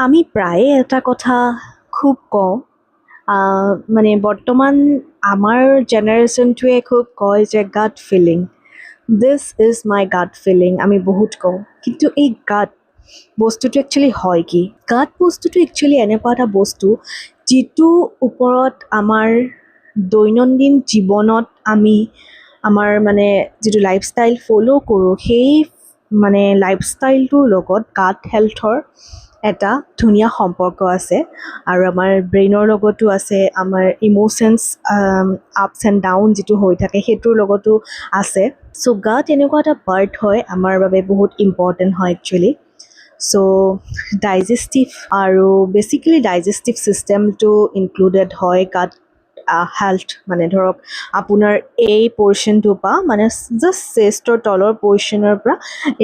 আমি প্ৰায়ে এটা কথা খুব কওঁ, মানে বৰ্তমান আমাৰ জেনেৰেশ্যনটোৱে খুব কয় যে gut feeling, this is my gut feeling আমি বহুত কওঁ। কিন্তু এই গাট বস্তুটো একচুৱেলি হয় কি? গাট বস্তুটো একচুৱেলি এনেকুৱা এটা বস্তু যিটো ওপৰত আমাৰ দৈনন্দিন জীৱনত আমি আমাৰ মানে যিটো লাইফষ্টাইল ফ'ল' কৰোঁ, সেই মানে লাইফষ্টাইলটোৰ লগত গাট হেল্থৰ এটা ধুনীয়া সম্পৰ্ক আছে। আৰু আমাৰ ব্ৰেইনৰ লগতো আছে, আমাৰ ইম'শ্যনছ আপছ এণ্ড ডাউন যিটো হৈ থাকে সেইটোৰ লগতো আছে। চ' গাট এনেকুৱা এটা পাৰ্ট হয় আমাৰ বাবে বহুত ইম্পৰ্টেণ্ট হয় একচুৱেলি। চ' ডাইজেষ্টিভ আৰু বেচিকেলি ডাইজেষ্টিভ ছিষ্টেমটো ইনক্লুডেড হয় গাট হেল্থ। মানে ধৰক আপোনাৰ এই পৰ্শ্যনটোৰ পৰা মানে জাষ্ট চেষ্টৰ তলৰ পৰ্শ্যনৰ পৰা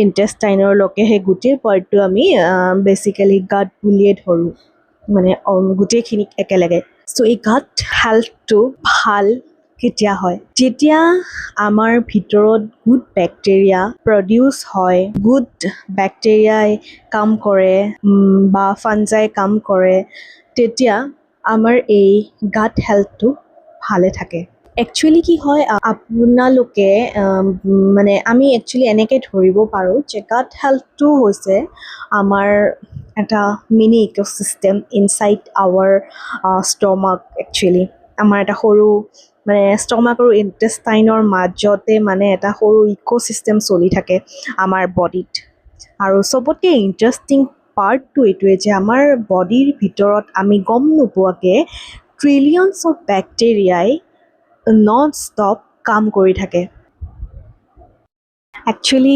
ইণ্টেষ্টাইনৰলৈকে সেই গোটেই পাৰ্টটো আমি বেচিকেলি গাট বুলিয়ে ধৰোঁ, মানে গোটেইখিনিক একেলগে। চ' এই গাট হেল্থটো ভাল কেতিয়া হয়? যেতিয়া আমাৰ ভিতৰত গুড বেক্টেৰিয়া প্ৰডিউচ হয়, গুড বেক্টেৰিয়াই কাম কৰে বা ফাঞ্জাই কাম কৰে, তেতিয়া আমাৰ এই গাট হেল্থটো ভালে থাকে। একচুৱেলি কি হয়, আপোনালোকে মানে আমি একচুৱেলি এনেকৈ ধৰিব পাৰোঁ যে গাট হেল্থটো হৈছে আমাৰ এটা mini ecosystem inside our stomach. Actually আমাৰ এটা সৰু মানে ষ্টমাক আৰু ইণ্টেষ্টাইনৰ মাজতে মানে এটা সৰু ইক'চিষ্টেম চলি থাকে আমাৰ বডিত। আৰু চবতকৈ ইণ্টাৰেষ্টিং পাৰ্টটো এইটোৱে যে আমাৰ বডিৰ ভিতৰত আমি গম নোপোৱাকৈ ট্ৰিলিয়নছ অফ বেক্টেৰিয়াই নন ষ্টপ কাম কৰি থাকে। একচুৱেলি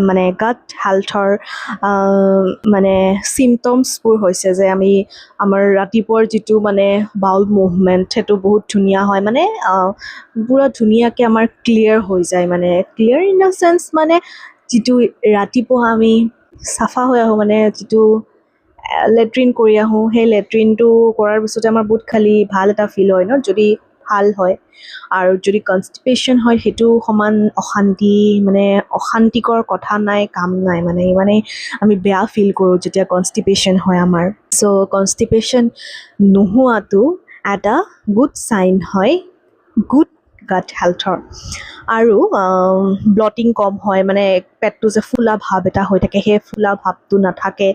মানে গাট হেল্থৰ মানে চিমটমছবোৰ হৈছে যে আমাৰ ৰাতিপুৱাৰ যিটো মানে বাউল মুভমেণ্ট সেইটো বহুত ধুনীয়া হয়, মানে পূৰা ধুনীয়াকৈ আমাৰ ক্লিয়াৰ হৈ যায়। মানে ক্লিয়াৰ ইন দ্য চেন্স মানে যিটো ৰাতিপুৱা আমি চাফা হৈ আহোঁ, মানে যিটো লেট্ৰিন কৰি আহোঁ, সেই লেট্ৰিনটো কৰাৰ পিছতে আমাৰ বহুত খালি ভাল এটা ফিল হয় ন, যদি ভাল হয়। আৰু যদি কনষ্টিপেশ্যন হয় সেইটো সমান অশান্তি, মানে অশান্তিকৰ কথা নাই, কাম নাই, মানে ইমানেই আমি বেয়া ফিল কৰোঁ যেতিয়া কনষ্টিপেশ্যন হয় আমাৰ। চ' কনষ্টিপেশ্যন নোহোৱাটো এটা গুড চাইন হয় গুড গাট হেল্থৰ। আৰু ব্লটিং কম হয়, মানে পেটটো যে ফুলা ভাৱ এটা হৈ থাকে সেই ফুলা ভাৱটো নাথাকে,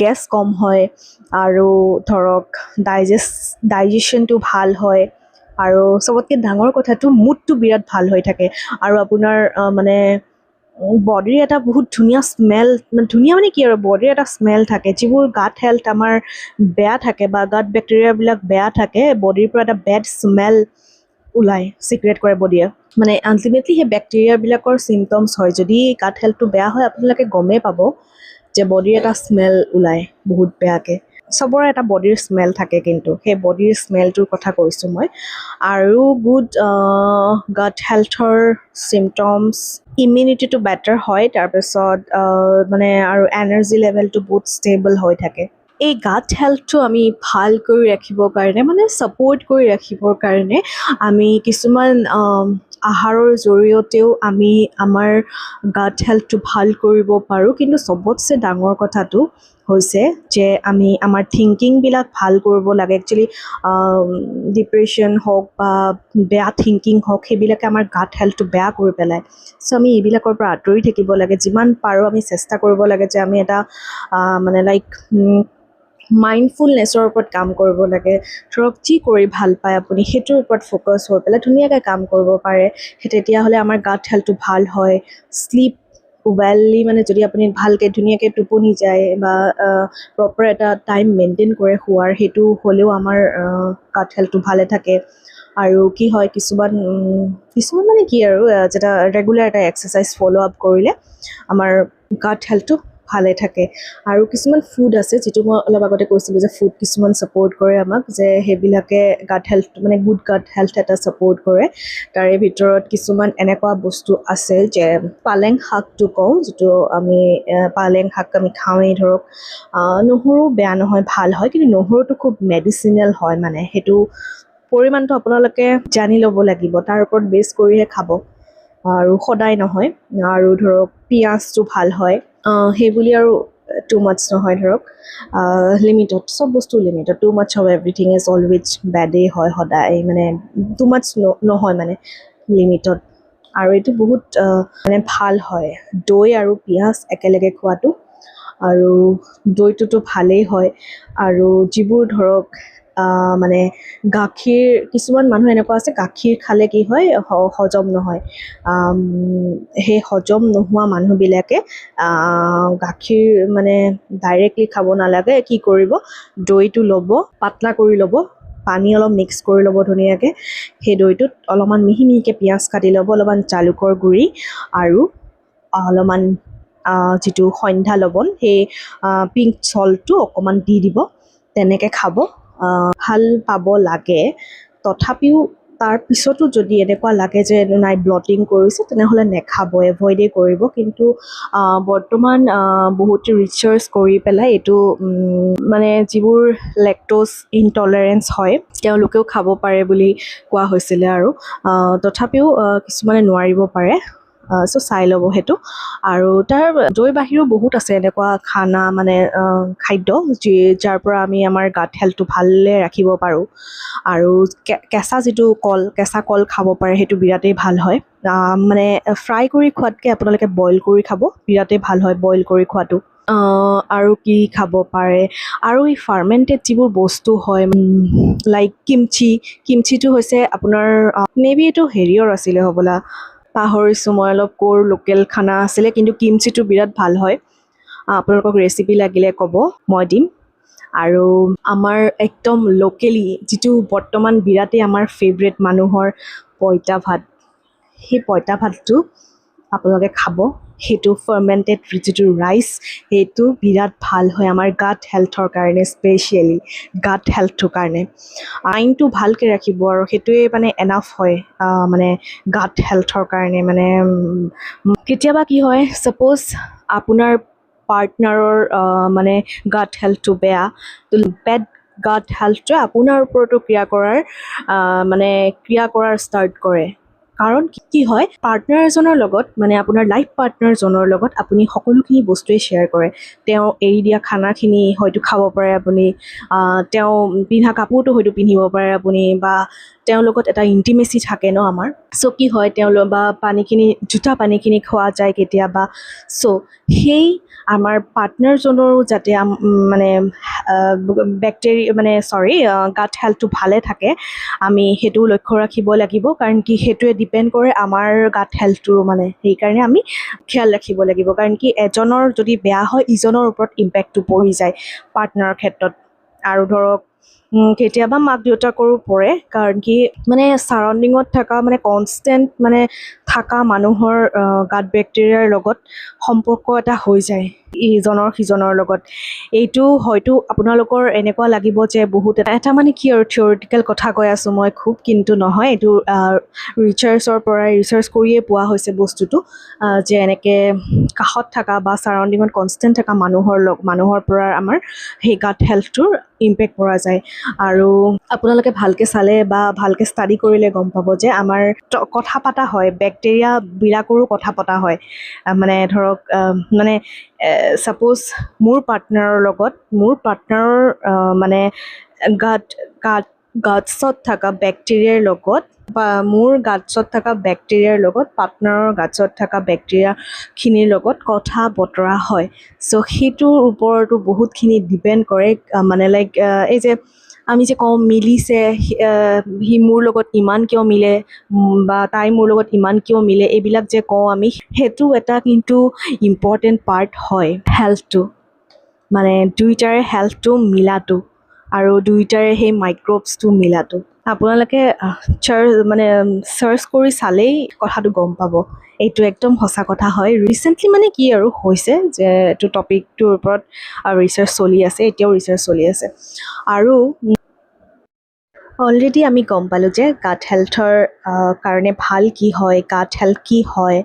গেছ কম হয়, আৰু ধৰক ডাইজেশ্যনটো ভাল হয়। আৰু চবতকৈ ডাঙৰ কথাটো মুডটো বিৰাট ভাল হৈ থাকে। আৰু আপোনাৰ মানে বডিৰ এটা বহুত ধুনীয়া স্মেল, ধুনীয়া মানে কি আৰু বডিৰ এটা স্মেল থাকে। যিবোৰ গাট হেল্থ আমাৰ বেয়া থাকে বা গাট বেক্টেৰিয়াবিলাক বেয়া থাকে, বডিৰ পৰা এটা বেড স্মেল ওলায়, চিক্ৰেট কৰে বডিয়ে। মানে আল্টিমেটলি সেই বেক্টেৰিয়াবিলাকৰ চিমটমছ হয়। যদি গাট হেল্থটো বেয়া হয় আপোনালোকে গমেই পাব যে বডিৰ এটা স্মেল ওলায় বহুত বেয়াকৈ। চবৰে এটা বডিৰ স্মেল থাকে, কিন্তু সেই বডিৰ স্মেলটোৰ কথা কৈছোঁ মই। আৰু গুড গাট হেল্থৰ চিমটমছ, ইমিউনিটিটো বেটাৰ হয়, তাৰপিছত মানে আৰু এনাৰ্জি লেভেলটো বহুত ষ্টেবল হৈ থাকে। এই গাট হেল্থটো আমি ভাল কৰি ৰাখিবৰ কাৰণে, মানে ছাপৰ্ট কৰি ৰাখিবৰ কাৰণে আমি কিছুমান আহাৰৰ জৰিয়তেও আমি আমাৰ গাট হেল্থটো ভাল কৰিব পাৰোঁ। কিন্তু চবতছে ডাঙৰ কথাটো হৈছে যে আমি আমাৰ থিংকিংবিলাক ভাল কৰিব লাগে। একচুৱেলি ডিপ্ৰেশ্যন হওক বা বেয়া থিংকিং হওক, সেইবিলাকে আমাৰ গাট হেল্থটো বেয়া কৰি পেলায়। চ' আমি এইবিলাকৰ পৰা আঁতৰি থাকিব লাগে। যিমান পাৰোঁ আমি চেষ্টা কৰিব লাগে যে আমি এটা মানে লাইক মাইণ্ডফুলনেছৰ ওপৰত কাম কৰিব লাগে। ধৰক যি কৰি ভাল পায় আপুনি সেইটোৰ ওপৰত ফ'কাছ হৈ পেলাই ধুনীয়াকৈ কাম কৰিব পাৰে, সেই তেতিয়াহ'লে আমাৰ গাট হেল্থটো ভাল হয়। শ্লিপ ৱেললি, মানে যদি আপুনি ভালকৈ ধুনীয়াকৈ টোপনি যায় বা প্ৰপাৰ এটা টাইম মেইনটেইন কৰে শোৱাৰ, সেইটো হ'লেও আমাৰ গাট হেল্থটো ভালে থাকে। আৰু কি হয়, কিছুমান মানে কি আৰু যেটা ৰেগুলাৰ এটা এক্সাৰচাইজ ফ'ল' আপ কৰিলে আমাৰ গাট হেল্থটো ভালে থাকে। আৰু কিছুমান ফুড আছে, যিটো মই অলপ আগতে কৈছিলোঁ যে ফুড কিছুমান ছাপৰ্ট কৰে আমাক, যে সেইবিলাকে গাট হেল্থ মানে গুড গাট হেল্থ এটা ছাপৰ্ট কৰে। তাৰে ভিতৰত কিছুমান এনেকুৱা বস্তু আছে যে পালেং শাকটো কওঁ, যিটো আমি পালেং শাক আমি খাওঁৱেই। ধৰক নহৰু বেয়া নহয়, ভাল হয়, কিন্তু নহৰুটো খুব মেডিচিনেল হয়, মানে সেইটো পৰিমাণটো আপোনালোকে জানি ল'ব লাগিব, তাৰ ওপৰত বেছ কৰিহে খাব, আৰু সদায় নহয়। আৰু ধৰক পিঁয়াজটো ভাল হয়, সেইবুলি আৰু টু মাছ নহয় ধৰক লিমিটত চব বস্তু লিমিটত too much of everything is always বেডেই হয় সদায় মানে টু মাছ নহয় মানে লিমিটত আৰু এইটো বহুত মানে ভাল হয় দৈ আৰু পিঁয়াজ একেলগে খোৱাটো আৰু দৈটোতো ভালেই হয় আৰু যিবোৰ ধৰক মানে গাখীৰ কিছুমান মানুহ এনেকুৱা আছে গাখীৰ খালে কি হয় হজম নহয় আম, সেই হজম নোহোৱা মানুহবিলাকে গাখীৰ মানে ডাইৰেক্টলি খাব নালাগে কি কৰিব দৈটো ল'ব পাতলা কৰি ল'ব পানী অলপ মিক্স কৰি ল'ব ধুনীয়াকৈ সেই দৈটোত অলপমান মিহি মিহিকৈ পিঁয়াজ কাটি ল'ব অলপমান জালুকৰ গুড়ি আৰু অলপমান যিটো সন্ধ্যা লৱণ সেই পিংক চল্টটো অকণমান দি দিব তেনেকৈ খাব ভাল পাব লাগে তথাপিও তাৰ পিছতো যদি এনেকুৱা লাগে যে নাই ব্লটিং কৰিছে তেনেহ'লে নেখাব এভইডেই কৰিব কিন্তু বৰ্তমান বহুত ৰিচাৰ্চ কৰি পেলাই এইটো মানে যিবোৰ লেক্ট'জ ইনটলাৰেঞ্চ হয় তেওঁলোকেও খাব পাৰে বুলি কোৱা হৈছিলে আৰু তথাপিও কিছুমানে নোৱাৰিব পাৰে চ' চাই ল'ব সেইটো আৰু তাৰ দৈ বাহিৰেও বহুত আছে এনেকুৱা খানা মানে খাদ্য যাৰ পৰা আমি আমাৰ গাত হেল্থটো ভালে ৰাখিব পাৰোঁ আৰু কেঁচা যিটো কেঁচা কল খাব পাৰে সেইটো বিৰাটেই ভাল হয় মানে ফ্ৰাই কৰি খোৱাতকৈ আপোনালোকে বইল কৰি খাব বিৰাটেই ভাল হয় বইল কৰি খোৱাটো আৰু কি খাব পাৰে আৰু এই ফাৰ্মেণ্টেড যিবোৰ বস্তু হয় লাইক কিমচিটো হৈছে আপোনাৰ মে বি এইটো হেৰিয়ৰ আছিলে হ'বলা পাহৰিছোঁ মই অলপ ক'ৰ লোকেল খানা আছিলে কিন্তু কিমচিটো বিৰাট ভাল হয় আপোনালোকক ৰেচিপি লাগিলে ক'ব মই দিম আৰু আমাৰ একদম লোকেলি যিটো বৰ্তমান বিৰাটেই আমাৰ ফেভৰেট মানুহৰ পঁইতা ভাত সেই পঁইতা ভাতটো আপোনালোকে খাব সেইটো ফাৰ্মেণ্টেড যিটো ৰাইচ সেইটো বিৰাট ভাল হয় আমাৰ গাট হেল্থৰ কাৰণে স্পেচিয়েলি গাট হেল্থটোৰ কাৰণে আইনটো ভালকৈ ৰাখিব আৰু সেইটোৱে মানে এনাফ হয় মানে গাট হেল্থৰ কাৰণে মানে কেতিয়াবা কি হয় ছাপ'জ আপোনাৰ পাৰ্টনাৰৰ মানে গাট হেল্থটো বেয়া বেড গাট হেল্থটোৱে আপোনাৰ ওপৰতো ক্ৰিয়া কৰাৰ ষ্টাৰ্ট কৰে কাৰণ কি হয় পাৰ্টনাৰ এজনৰ লগত মানে আপোনাৰ লাইফ পাৰ্টনাৰজনৰ লগত আপুনি সকলোখিনি বস্তুৱেই শ্বেয়াৰ কৰে তেওঁ এৰি দিয়া খানাখিনি হয়তো খাব পাৰে আপুনি তেওঁ পিন্ধা কাপোৰটো হয়তো পিন্ধিব পাৰে আপুনি বা তেওঁৰ লগত এটা ইণ্টিমেচি থাকে ন আমাৰ চ' কি হয় বা জোতা পানীখিনি খোৱা যায় কেতিয়াবা চ' সেই আমাৰ পাৰ্টনাৰজনৰো যাতে মানে গাট হেল্থটো ভালে থাকে আমি সেইটো লক্ষ্য ৰাখিব লাগিব কাৰণ কি সেইটোৱে ডিপেণ্ড কৰে আমাৰ গাট হেল্থটো মানে সেইকাৰণে আমি খেয়াল ৰাখিব লাগিব কাৰণ কি এজনৰ যদি বেয়া হয় ইজনৰ ওপৰত ইম্পেক্টটো পৰি যায় পাৰ্টনাৰৰ ক্ষেত্ৰত আৰু ধৰক কেতিয়াবা মাক দেউতাকৰো পৰে কাৰণ কি মানে ছাৰাউণ্ডিঙত থকা মানে কনষ্টেণ্ট মানে থকা মানুহৰ গাট বেক্টেৰিয়াৰ লগত সম্পৰ্ক এটা হৈ যায় ইজনৰ সিজনৰ লগত এইটো হয়তো আপোনালোকৰ এনেকুৱা লাগিব যে বহুত এটা মানে কি আৰু থিয়ৰিটিকেল কথা কৈ আছোঁ মই খুব কিন্তু নহয় এইটো ৰিচাৰ্চ কৰিয়ে পোৱা হৈছে বস্তুটো যে এনেকৈ কাষত থকা বা ছাৰাউণ্ডিঙত কনষ্টেণ্ট থকা মানুহৰ পৰা আমাৰ সেই গাট হেল্থটোৰ ইম্পেক্ট পৰা যায় আৰু আপোনালোকে ভালকৈ চালে বা ভালকৈ ষ্টাডি কৰিলে গম পাব যে আমাৰ কথা পতা হয় বেক্টেৰিয়াবিলাকৰো কথা পতা হয় মানে ধৰক মানে ছাপ'জ মোৰ পাৰ্টনাৰৰ মানে গাটছত থকা বেক্টেৰিয়াৰ লগত বা মোৰ গাটছত থকা বেক্টেৰিয়াৰ লগত পাৰ্টনাৰৰ গাটছত থকা বেক্টেৰিয়াখিনিৰ লগত কথা বতৰা হয় চ' সেইটোৰ ওপৰতো বহুতখিনি ডিপেণ্ড কৰে মানে লাইক এই যে আমি যে কওঁ মিলিছে সি মোৰ লগত ইমান কিয় মিলে বা তাই মোৰ লগত ইমান কিয় মিলে এইবিলাক যে কওঁ আমি সেইটো এটা কিন্তু ইম্পৰ্টেণ্ট পাৰ্ট হয় হেল্থটো মানে দুয়োটাৰে হেল্থটো মিলাটো আৰু দুয়োটাৰে সেই মাইক্ৰ'বছটো মিলাটো আপোনালোকে চাৰ্চ কৰি চালেই কথাটো গম পাব এইটো একদম সঁচা কথা হয় ৰিচেণ্টলি মানে কি আৰু হৈছে যে এইটো টপিকটোৰ ওপৰত ৰিচাৰ্চ চলি আছে এতিয়াও ৰিচাৰ্চ চলি আছে আৰু অলৰেডি আমি গম পালোঁ যে গাট হেল্থৰ কাৰণে ভাল কি হয় গাট হেল্থ কি হয়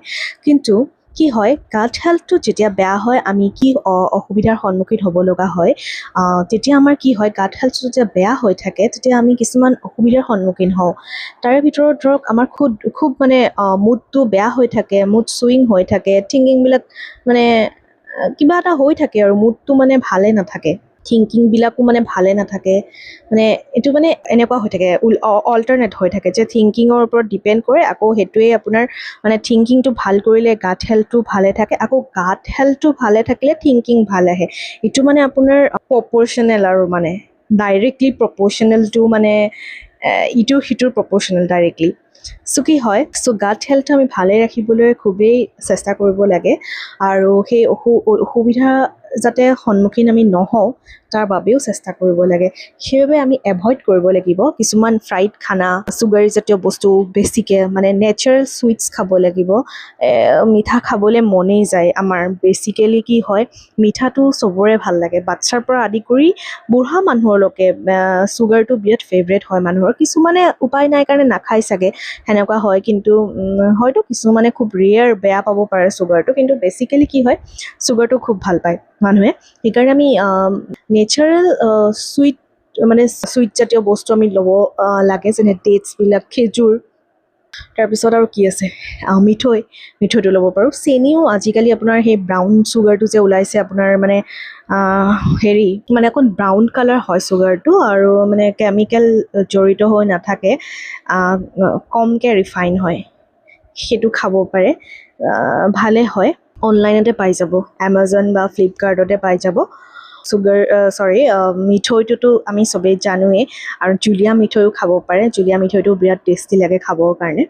কিন্তু কি হয় গাট হেল্থটো যেতিয়া বেয়া হয় আমি কি অসুবিধাৰ সন্মুখীন হ'ব লগা হয় তেতিয়া আমাৰ কি হয় গাট হেল্থটো যেতিয়া বেয়া হৈ থাকে তেতিয়া আমি কিছুমান অসুবিধাৰ সন্মুখীন হওঁ তাৰে ভিতৰত ধৰক আমাৰ খুব মানে মুডটো বেয়া হৈ থাকে মুড চুইং হৈ থাকে থিংকিংবিলাক মানে কিবা এটা হৈ থাকে আৰু মুডটো মানে ভালে নাথাকে, থিংকিংবিলাকো মানে ভালে নাথাকে, মানে এইটো মানে এনেকুৱা হৈ থাকে, অল্টাৰনেট হৈ থাকে যে থিংকিঙৰ ওপৰত ডিপেণ্ড কৰে, আকৌ সেইটোৱে আপোনাৰ মানে থিংকিংটো ভাল কৰিলে গাট হেল্থটো ভালে থাকে, আকৌ গাট হেল্থটো ভালে থাকিলে থিংকিং ভাল আহে। এইটো মানে আপোনাৰ প্ৰপৰ্চনেল আৰু মানে ডাইৰেক্টলি প্ৰপৰ্চনেলটো মানে ইটোৰ সিটোৰ প্ৰপৰ্চনেল ডাইৰেক্টলি। চ' কি হয়, চ' গাট হেল্থ আমি ভালে ৰাখিবলৈ খুবেই চেষ্টা কৰিব লাগে, আৰু সেই অসুবিধা যাতে সন্মুখীন আমি নহওঁ তাৰ বাবেও চেষ্টা কৰিব লাগে। সেইবাবে আমি এভইড কৰিব লাগিব কিছুমান ফ্ৰাইড খানা, চুগাৰী জাতীয় বস্তু বেছিকৈ, মানে নেচাৰেল চুইটছ খাব লাগিব। মিঠা খাবলৈ মনেই যায় আমাৰ, বেছিকেলি কি হয়, মিঠাটো চবৰে ভাল লাগে, বাচ্ছাৰ পৰা আদি কৰি বুঢ়া মানুহলৈকে চুগাৰটো বিৰাট ফেভৰেট হয় মানুহৰ। কিছুমানে উপায় নাই কাৰণে নাখায় চাগে, সেনেকুৱা হয়, কিন্তু হয়তো কিছুমানে খুব ৰেয়াৰ বেয়া পাব পাৰে চুগাৰটো, কিন্তু বেছিকেলি কি হয়, চুগাৰটো খুব ভাল পায় মানুহে। সেইকাৰণে আমি নেচাৰেল চুইট, মানে চুইট জাতীয় বস্তু আমি ল'ব লাগে, যেনে ডেটছবিলাক, খেজুৰ, তাৰপিছত আৰু কি আছে, মিঠৈটো ল'ব পাৰোঁ। চেনিও আজিকালি আপোনাৰ সেই ব্ৰাউন চুগাৰটো যে ওলাইছে আপোনাৰ, মানে হেৰি মানে অকণ ব্ৰাউন কালাৰ হয় চুগাৰটো, আৰু মানে কেমিকেল জড়িত হৈ নাথাকে, কমকৈ ৰিফাইন হয়, সেইটো খাব পাৰে, ভালে হয়। অনলাইনতে পাই যাব, এমাজন বা ফ্লিপকাৰ্টতে পাই যাব। মিঠৈটোতো আমি চবেই জানোৱেই, আৰু জুলীয়া মিঠৈও খাব পাৰে, জুলীয়া মিঠৈটো বিৰাট টেষ্টি লাগে খাবৰ কাৰণে।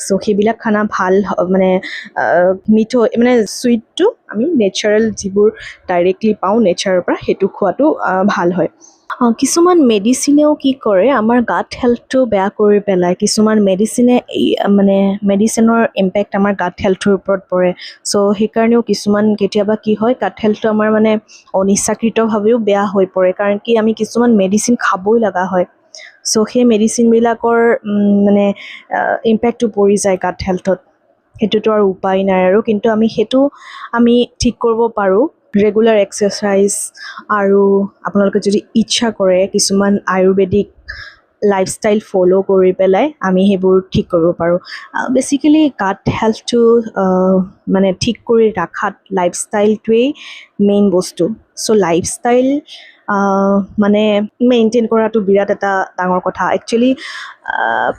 চ' সেইবিলাক খানা ভাল, মানে মিঠৈ মানে চুইটটো আমি নেচাৰেল যিবোৰ ডাইৰেক্টলি পাওঁ নেচাৰৰ পৰা, সেইটো খোৱাটো ভাল হয়। কিছুমান মেডিচিনেও কি কৰে, আমাৰ গাট হেল্থটো বেয়া কৰি পেলায়। কিছুমান মেডিচিনে মানে মেডিচিনৰ ইম্পেক্ট আমাৰ গাট হেল্থৰ ওপৰত পৰে। চ' সেইকাৰণেও কিছুমান কেতিয়াবা কি হয়, গাট হেল্থটো আমাৰ মানে অনিচ্ছাকৃতভাৱেও বেয়া হৈ পৰে, কাৰণ কি আমি কিছুমান মেডিচিন খাবই লগা হয়। চ' সেই মেডিচিনবিলাকৰ মানে ইম্পেক্টটো পৰি যায় গাট হেল্থত, সেইটোতো আৰু উপায় নাই আৰু। কিন্তু সেইটো আমি ঠিক কৰিব পাৰোঁ, ৰেগুলাৰ এক্সাৰচাইজ, আৰু আপোনালোকে যদি ইচ্ছা কৰে কিছুমান আয়ুৰ্বেদিক লাইফষ্টাইল ফ'ল' কৰি পেলাই আমি সেইবোৰ ঠিক কৰিব পাৰোঁ। বেচিকেলি গাট হেল্থটো মানে ঠিক কৰি ৰখাত লাইফষ্টাইলটোৱেই মেইন বস্তু। চ' লাইফষ্টাইল মানে মেইনটেইন কৰাটো বিৰাট এটা ডাঙৰ কথা। একচুৱেলি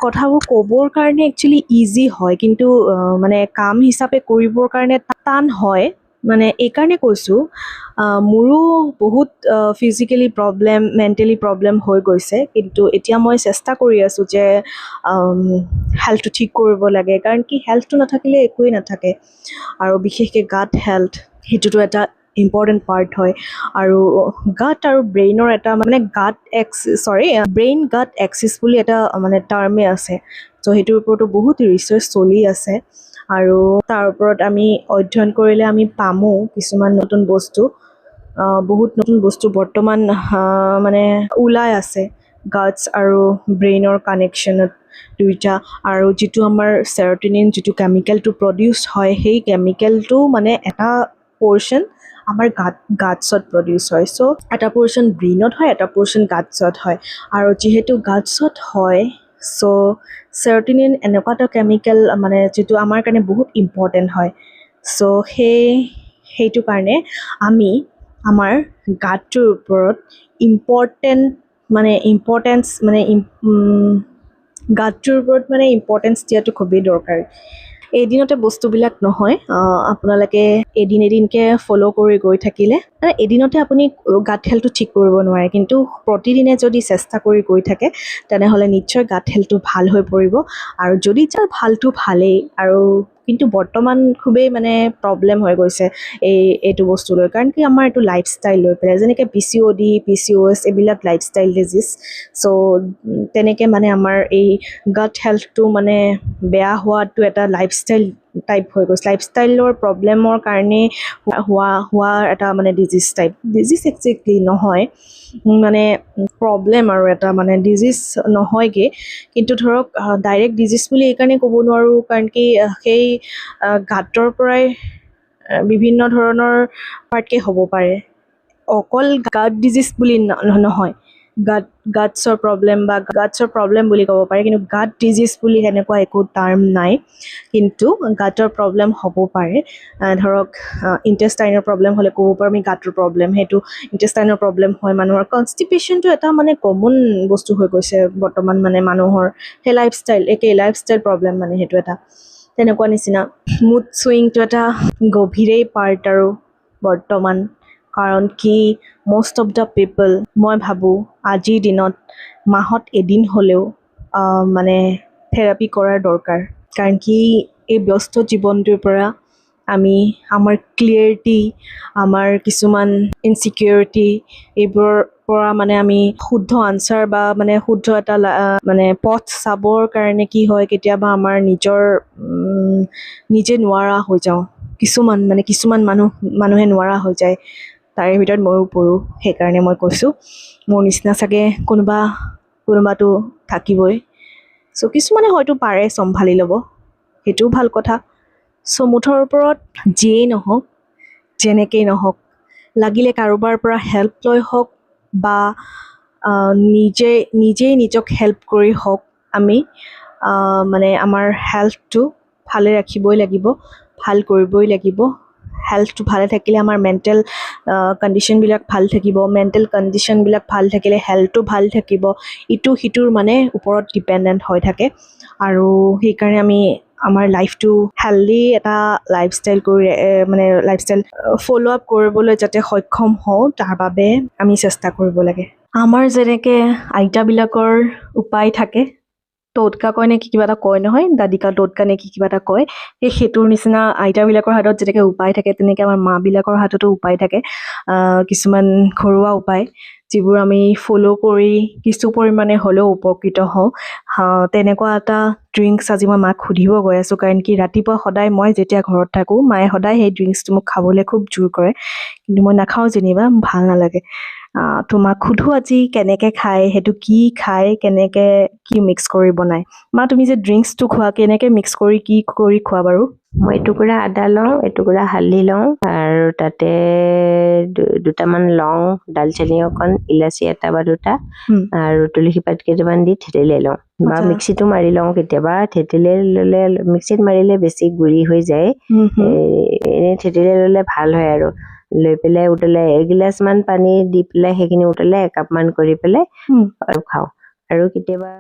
কথাবোৰ ক'বৰ কাৰণে একচুৱেলি ইজি হয়, কিন্তু মানে কাম হিচাপে কৰিবৰ কাৰণে টান হয়। মানে এইকাৰণে কৈছোঁ, মোৰো বহুত ফিজিকেলি প্ৰব্লেম, মেণ্টেলি প্ৰব্লেম হৈ গৈছে, কিন্তু এতিয়া মই চেষ্টা কৰি আছোঁ যে হেল্থটো ঠিক কৰিব লাগে, কাৰণ কি হেল্থটো নাথাকিলে একোৱেই নাথাকে, আৰু বিশেষকৈ গাট হেল্থ সেইটোতো এটা ইম্পৰ্টেণ্ট পাৰ্ট হয়। আৰু গাট আৰু ব্ৰেইনৰ এটা মানে ব্ৰেইন গাট এক্সিছ বুলি এটা মানে টাৰ্মে আছে। চ' সেইটোৰ ওপৰতো বহুত ৰিচাৰ্চ চলি আছে, আৰু তাৰ ওপৰত আমি অধ্যয়ন কৰিলে আমি পামো কিছুমান নতুন বস্তু, বহুত নতুন বস্তু বৰ্তমান মানে ওলাই আছে গাটছ আৰু ব্ৰেইনৰ কানেকশ্যনত দুইটা। আৰু যিটো আমাৰ চেৰ'টিনিন যিটো কেমিকেলটো প্ৰডিউচ হয়, সেই কেমিকেলটো মানে এটা পৰ্চন আমাৰ গাটছত প্ৰডিউচ হয়। চ' এটা পৰ্চন ব্ৰেইনত হয়, এটা পৰ্চন গাটছত হয়, আৰু যিহেতু গাটছত হয়, চ' চেৰ'টিনিন এনেকুৱা এটা কেমিকেল মানে যিটো আমাৰ কাৰণে বহুত ইম্পৰ্টেণ্ট হয়। চ' সেইটো কাৰণে আমি আমাৰ গাটটোৰ ওপৰত ইম্পৰ্টেঞ্চ দিয়াটো খুবেই দৰকাৰী। এদিনতে বস্তুবিলাক নহয়, আপোনালোকে এদিনকৈ ফ'ল' কৰি গৈ থাকিলে মানে এদিনতে আপুনি গাট হেল্থটো ঠিক কৰিব নোৱাৰে, কিন্তু প্ৰতিদিনে যদি চেষ্টা কৰি গৈ থাকে তেনেহ'লে নিশ্চয় গাট হেল্থটো ভাল হৈ পৰিব। আৰু যদি যাৰ ভালটো ভালেই, আৰু কিন্তু বৰ্তমান খুবেই মানে প্ৰব্লেম হৈ গৈছে এইটো বস্তু লৈ, কাৰণ কি আমাৰ এইটো লাইফষ্টাইল লৈ পেলাই, যেনেকৈ PCOD, PCOS এইবিলাক লাইফষ্টাইল ডিজিজ। চ' তেনেকৈ মানে আমাৰ এই গাট হেল্থটো মানে বেয়া হোৱাটো এটা লাইফষ্টাইল টাইপ হৈ গৈছে, লাইফষ্টাইলৰ প্ৰব্লেমৰ কাৰণেই হোৱা এটা মানে ডিজিজ একজেক্টলি নহয়, মানে প্ৰব্লেম আৰু এটা মানে ডিজিজ নহয়গৈ, কিন্তু ধৰক ডাইৰেক্ট ডিজিজ বুলি এইকাৰণে ক'ব নোৱাৰোঁ, কাৰণ কি সেই গাঁতৰ পৰাই বিভিন্ন ধৰণৰ পাৰ্টকে হ'ব পাৰে, অকল গাট ডিজিজ বুলি নহয়। গাটছৰ প্ৰব্লেম বা গাটছৰ প্ৰব্লেম বুলি ক'ব পাৰি, কিন্তু গাট ডিজিজ বুলি সেনেকুৱা একো টাৰ্ম নাই। কিন্তু গাটৰ প্ৰব্লেম হ'ব পাৰে, ধৰক ইণ্টেষ্টাইনৰ প্ৰব্লেম হ'লে ক'ব পাৰোঁ আমি গাটৰ প্ৰব্লেম, সেইটো ইণ্টেষ্টাইনৰ প্ৰব্লেম হয় মানুহৰ। কনষ্টিপেশ্যনটো এটা মানে কমন বস্তু হৈ গৈছে বৰ্তমান মানে মানুহৰ, সেই লাইফষ্টাইল প্ৰব্লেম মানে সেইটো এটা তেনেকুৱা নিচিনা। মুড চুইংটো এটা গভীৰেই পাৰ্ট আৰু বৰ্তমান, কাৰণ কি মষ্ট অফ দ্য পিপল মই ভাবোঁ আজিৰ দিনত মাহত এদিন হ'লেও মানে থেৰাপি কৰাৰ দৰকাৰ। কাৰণ কি এই ব্যস্ত জীৱনটোৰ পৰা আমি আমাৰ ক্লিয়াৰিটি, আমাৰ কিছুমান ইনচিকিউৰিটি, এইবোৰৰ পৰা মানে আমি শুদ্ধ আনচাৰ বা মানে শুদ্ধ এটা মানে পথ চাবৰ কাৰণে কি হয়, কেতিয়াবা আমাৰ নিজে নোৱাৰা হৈ যাওঁ। কিছুমান মানুহে নোৱাৰা হৈ যায়, তাৰে ভিতৰত ময়ো পৰোঁ। সেইকাৰণে মই কৈছোঁ, মোৰ নিচিনা চাগে কোনোবাটো থাকিবই। চ' কিছুমানে হয়তো পাৰে চম্ভালি ল'ব, সেইটোও ভাল কথা। চ' মুঠৰ ওপৰত যিয়েই নহওক, যেনেকেই নহওক, লাগিলে কাৰোবাৰ পৰা হেল্প লৈ হওক বা নিজেই নিজক হেল্প কৰি হওক, আমি মানে আমাৰ হেল্থটো ভালে ৰাখিবই লাগিব, ভাল কৰিবই লাগিব। হেল্থটো ভালে থাকিলে আমাৰ মেণ্টেল কণ্ডিশ্যনবিলাক ভাল থাকিব, মেণ্টেল কণ্ডিশ্যনবিলাক ভাল থাকিলে হেল্থটো ভাল থাকিব। ইটো সিটোৰ মানে ওপৰত ডিপেণ্ডেণ্ট হৈ থাকে, আৰু সেইকাৰণে আমি আমাৰ লাইফটো হেল্ডি এটা লাইফষ্টাইল ফ'ল' আপ কৰিবলৈ যাতে সক্ষম হওঁ, তাৰ বাবে আমি চেষ্টা কৰিব লাগে। আমাৰ যেনেকৈ আইতাবিলাকৰ উপায় থাকে, টোটকা কয় নে কিবা এটা কয় নহয়, দাদিকা টোটকা নে কিবা এটা কয়, সেইটোৰ নিচিনা আইতাবিলাকৰ হাতত যেনেকৈ উপায় থাকে, তেনেকৈ আমাৰ মাবিলাকৰ হাততো উপায় থাকে, কিছুমান ঘৰুৱা উপায়, যিবোৰ আমি ফ'ল' কৰি কিছু পৰিমাণে হ'লেও উপকৃত হওঁ। তেনেকুৱা এটা ড্ৰিংকছ আজি মই মাক সুধিব গৈ আছোঁ, কাৰণ কি ৰাতিপুৱা সদায় মই যেতিয়া ঘৰত থাকোঁ, মায়ে সদায় সেই ড্ৰিংকছটো মোক খাবলৈ খুব জোৰ কৰে, কিন্তু মই নাখাওঁ যেনিবা, ভাল নালাগে। তো মাক সোধোঁ আজি কেনেকৈ খায়, সেইটো কি খায়, কেনেকৈ কি মিক্স কৰি বনায়। মা, তুমি যে ড্ৰিংকছটো খোৱা, কেনেকৈ মিক্স কৰি কি কৰি খোৱা বাৰু? মই এটুকুৰা আদা লওঁ, এটুকুৰা হালধি লওঁ, আৰু তাতে দুটামান লং, দালচেনি অকণ, ইলাচি এটা বা দুটা, আৰু তুলসী পাত কেইটামান দি থেতেলিয়াই লওঁ, বা মিক্সিটো মাৰি লওঁ। কেতিয়াবা থেতেলিয়াই ল'লে, মিক্সিত মাৰিলে বেছি গুৰি হৈ যায়, এনেই থেতেলিয়াই ল'লে ভাল হয়। আৰু লৈ পেলাই উতলাই এগিলাচমান পানী দি পেলাই সেইখিনি উতলাই একাপমান কৰি পেলাই আৰু খাওঁ। আৰু কেতিয়াবা